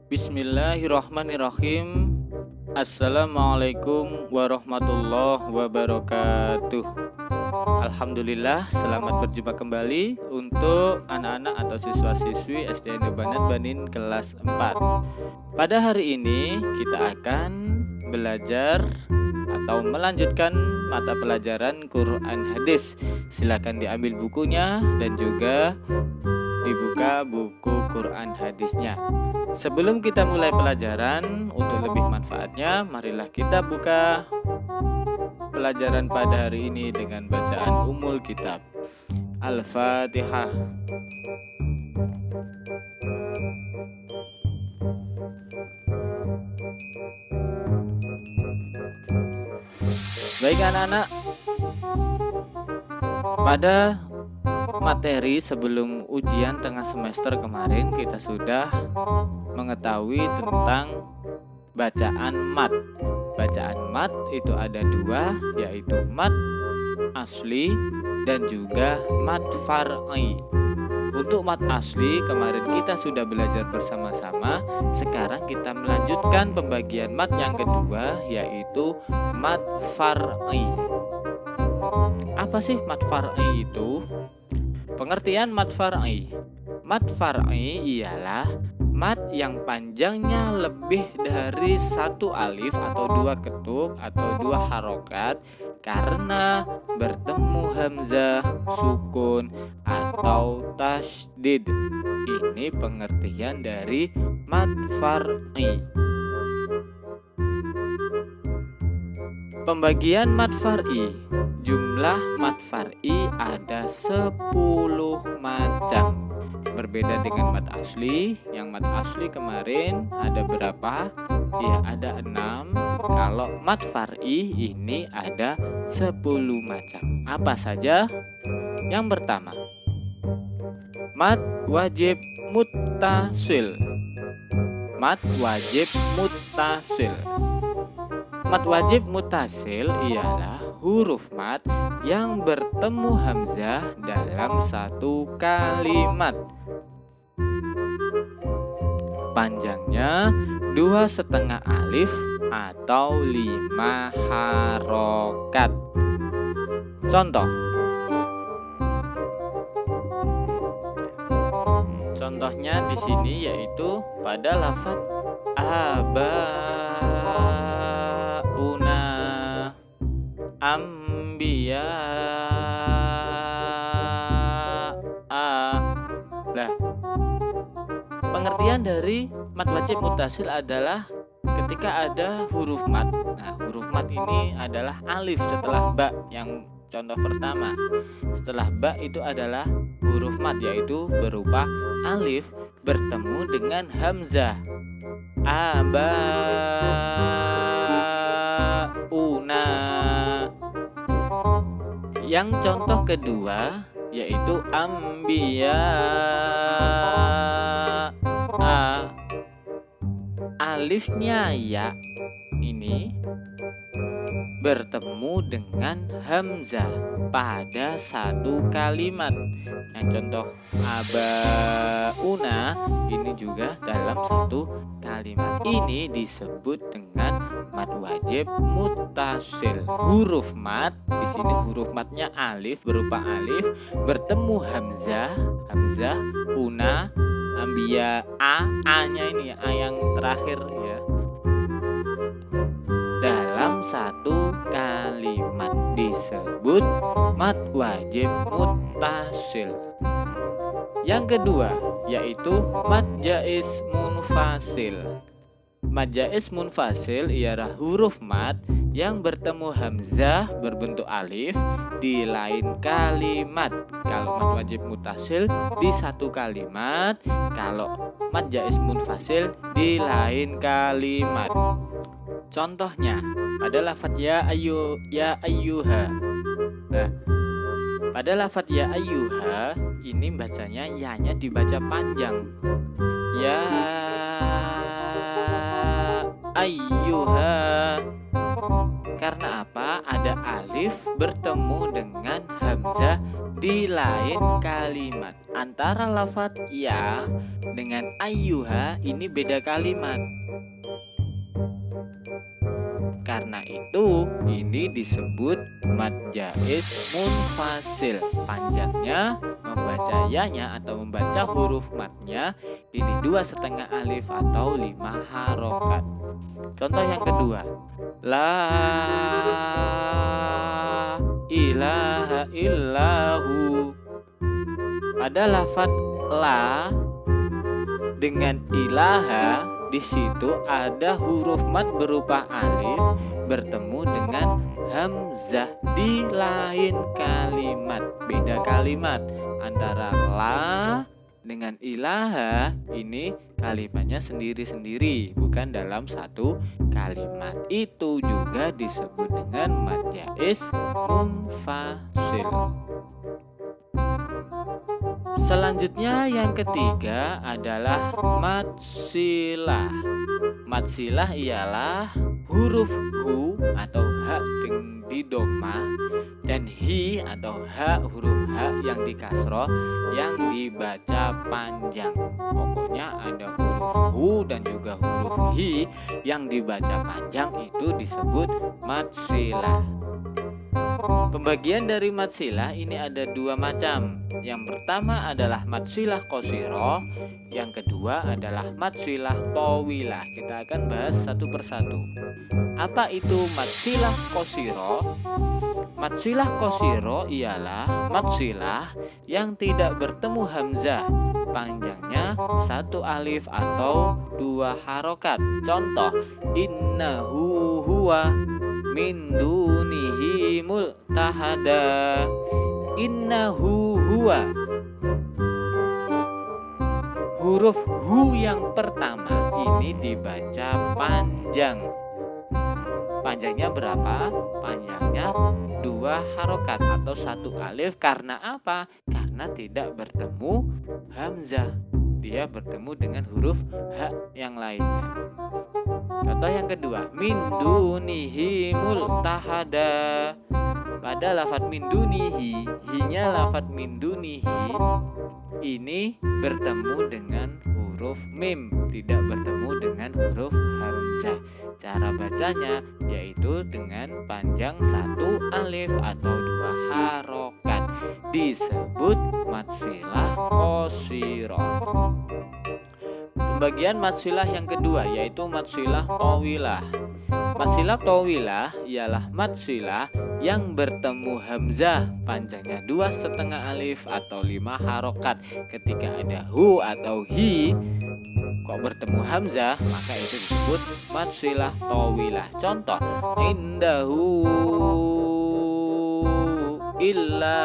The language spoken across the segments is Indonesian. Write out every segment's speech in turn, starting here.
Bismillahirrahmanirrahim. Assalamualaikum warahmatullahi wabarakatuh. Alhamdulillah, selamat berjumpa kembali untuk anak-anak atau siswa-siswi SDN Banat Banin kelas 4. Pada hari ini kita akan belajar atau melanjutkan mata pelajaran Quran Hadis. Silakan diambil bukunya dan juga dibuka buku Quran Hadisnya. Sebelum kita mulai pelajaran, untuk lebih manfaatnya, marilah kita buka pelajaran pada hari ini dengan bacaan Ummul Kitab. Al-Fatihah. Baik anak-anak, pada materi sebelum ujian tengah semester kemarin kita sudah mengetahui tentang bacaan mat. Bacaan mat itu ada dua, yaitu mat asli dan juga mat far'i. Untuk mat asli kemarin kita sudah belajar bersama-sama. Sekarang kita melanjutkan pembagian mat yang kedua, yaitu mat far'i. Apa sih mat far'i itu? Pengertian mat far'i. Mat far'i ialah mat yang panjangnya lebih dari satu alif atau dua ketuk atau dua harokat karena bertemu hamzah, sukun, atau tasydid. Ini pengertian dari mat far'i. Pembagian mat far'i. Jumlah mat far'i ada 10 macam. Berbeda dengan mat asli. Yang mat asli kemarin ada berapa? Ya, ada 6. Kalau mat far'i ini ada 10 macam. Apa saja? Yang pertama, mat wajib muttasil. Mat wajib muttasil. Mat wajib muttasil ialah huruf mat yang bertemu hamzah dalam satu kalimat. Panjangnya 2,5 alif atau 5 harokat. Contoh. Contohnya di sini yaitu pada lafaz Ambiya. Nah, pengertian dari mat wajib muttasil adalah ketika ada huruf mat. Nah, huruf mat ini adalah alif setelah ba yang contoh pertama. Setelah ba itu adalah huruf mat, yaitu berupa alif bertemu dengan hamzah. Abauna. Yang contoh kedua yaitu ambiya. Alifnya ya ini bertemu dengan hamzah pada satu kalimat. Yang contoh abauna ini juga dalam satu kalimat. Ini disebut dengan mat wajib muttasil. Huruf mat di sini huruf matnya alif berupa alif bertemu hamzah, una, ambiya, a-nya ini a yang terakhir ya. Dalam satu kalimat disebut mat wajib muttasil. Yang kedua yaitu mat jaiz munfasil. Mat jaiz munfasil ialah huruf mat yang bertemu hamzah berbentuk alif di lain kalimat. Kalau mat wajib muttasil di satu kalimat, kalau mat jaiz munfasil di lain kalimat. Contohnya pada lafaz ya ayyuha. Nah, pada lafaz ya ayyuha ini bacanya ya-nya dibaca panjang. Ya ayyuha. Karena apa? Ada alif bertemu dengan hamzah di lain kalimat. antara lafadz ya dengan ayyuha ini beda kalimat. Karena itu ini disebut mad jaiz munfasil. Panjangnya membaca ya-nya atau membaca huruf madnya ini 2,5 alif atau 5 harokat. Contoh yang kedua, la ilaha illahu. Pada lafadz la dengan ilaha, di situ ada huruf mad berupa alif bertemu dengan hamzah di lain kalimat. Beda kalimat antara la dengan ilaha, ini kalimatnya sendiri-sendiri, bukan dalam satu kalimat. Itu juga disebut dengan mad jaiz munfasil. Selanjutnya yang ketiga adalah mad silah. Mad silah ialah huruf hu atau ha di domah dan hi atau ha huruf ha yang di kasroh yang dibaca panjang. Pokoknya ada huruf hu dan juga huruf hi yang dibaca panjang itu disebut mad silah. Pembagian dari mad silah ini ada dua macam. Yang pertama adalah mad silah qasirah, yang kedua adalah mad silah tawilah. Kita akan bahas satu persatu. Apa itu mad silah qasirah? Mad silah qasirah ialah mad silah yang tidak bertemu hamzah, panjangnya 1 alif atau 2 harokat. Contoh, innahu huwa min dunihi multahada. Innahu huwa. Huruf hu yang pertama ini dibaca panjang. Panjangnya berapa? Panjangnya 2 harokat atau 1 alif. Karena apa? Karena tidak bertemu hamzah. Dia bertemu dengan huruf ha yang lainnya. Contoh yang kedua, min dunihi multahada. Pada lafadz min dunihi, hi-nya lafadz min dunihi ini bertemu dengan huruf mim, tidak bertemu dengan huruf hamzah. Cara bacanya yaitu dengan panjang 1 alif atau 2 harokat, disebut mad silah qasirah. Pembagian mad silah yang kedua yaitu mad silah tawilah. Mad silah tawilah ialah mad silah yang bertemu hamzah, panjangnya 2,5 alif atau 5 harokat. Ketika ada hu atau hi kok bertemu hamzah, maka itu disebut mad silah tawilah. Contoh, indahu illa.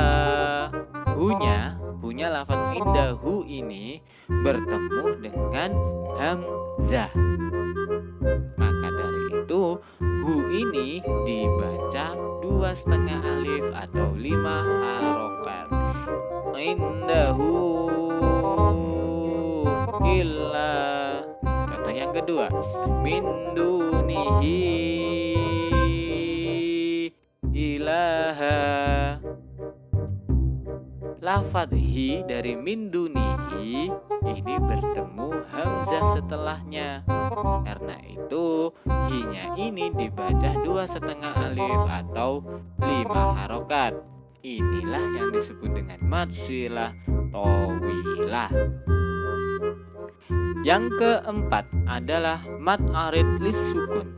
Hunya lafadz indahu ini bertemu dengan hamzah. Maka dari itu hu ini dibaca 2,5 alif atau 5 harokat. Indahu illa. Contoh yang kedua, min dunihi ilaha. Lafadz hi dari min dunihi ini bertemu hamzah setelahnya. Karena itu hi-nya ini dibaca 2,5 alif atau 5 harokat. Inilah yang disebut dengan mad silah tawilah. Yang keempat adalah mad arid lis sukun.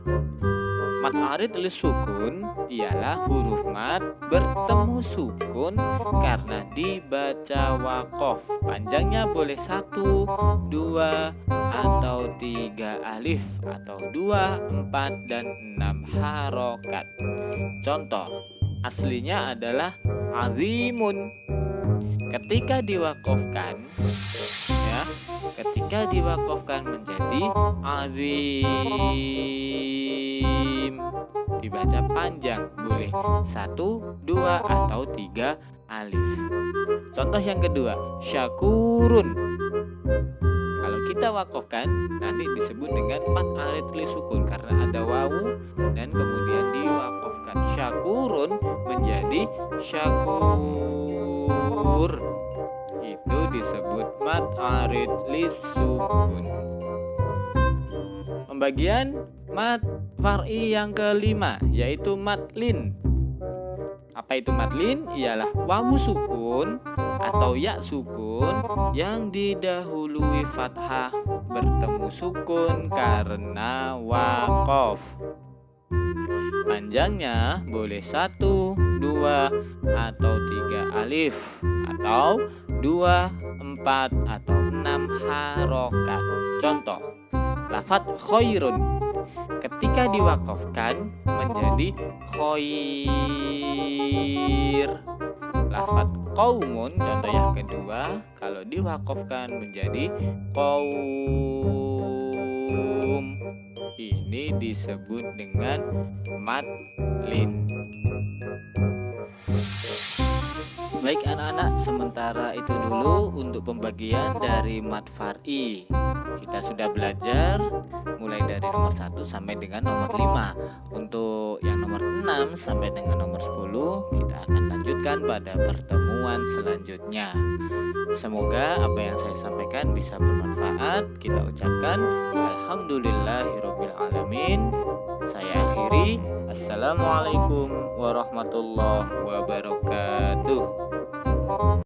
Mad arid lis sukun ialah huruf mad bertemu sukun karena dibaca waqaf. Panjangnya boleh 1, 2 atau 3 alif atau 2, 4 dan 6 harokat. Contoh, aslinya adalah azimun. Ketika diwakafkan menjadi azim, dibaca panjang, boleh 1, 2 atau 3 alif. Contoh yang kedua, syakurun. Kalau kita wakafkan nanti disebut dengan mad arid li sukun karena ada wawu dan kemudian diwakafkan. Syakurun menjadi syakur. Itu disebut mad arid lisukun. Pembagian mad far'i yang kelima yaitu mad lin. Apa itu mad lin? Ialah wawu sukun atau ya sukun yang didahului fathah bertemu sukun karena waqaf. Panjangnya boleh 1, 2, atau 3 alif, atau 2, 4, atau 6 harokat. Contoh, lafadz khairun ketika diwakafkan menjadi khair. Lafadz qaumun, contoh yang kedua, kalau diwakafkan menjadi qaum. Ini disebut dengan mad lin. Baik anak-anak, sementara itu dulu untuk pembagian dari mad far'i. Kita sudah belajar mulai dari nomor 1 sampai dengan nomor 5. Untuk yang nomor 6 sampai dengan nomor 10 kita akan lanjutkan pada pertemuan selanjutnya. Semoga apa yang saya sampaikan bisa bermanfaat. Kita ucapkan alhamdulillahirabbil alamin. Saya akhiri. Assalamualaikum warahmatullahi wabarakatuh.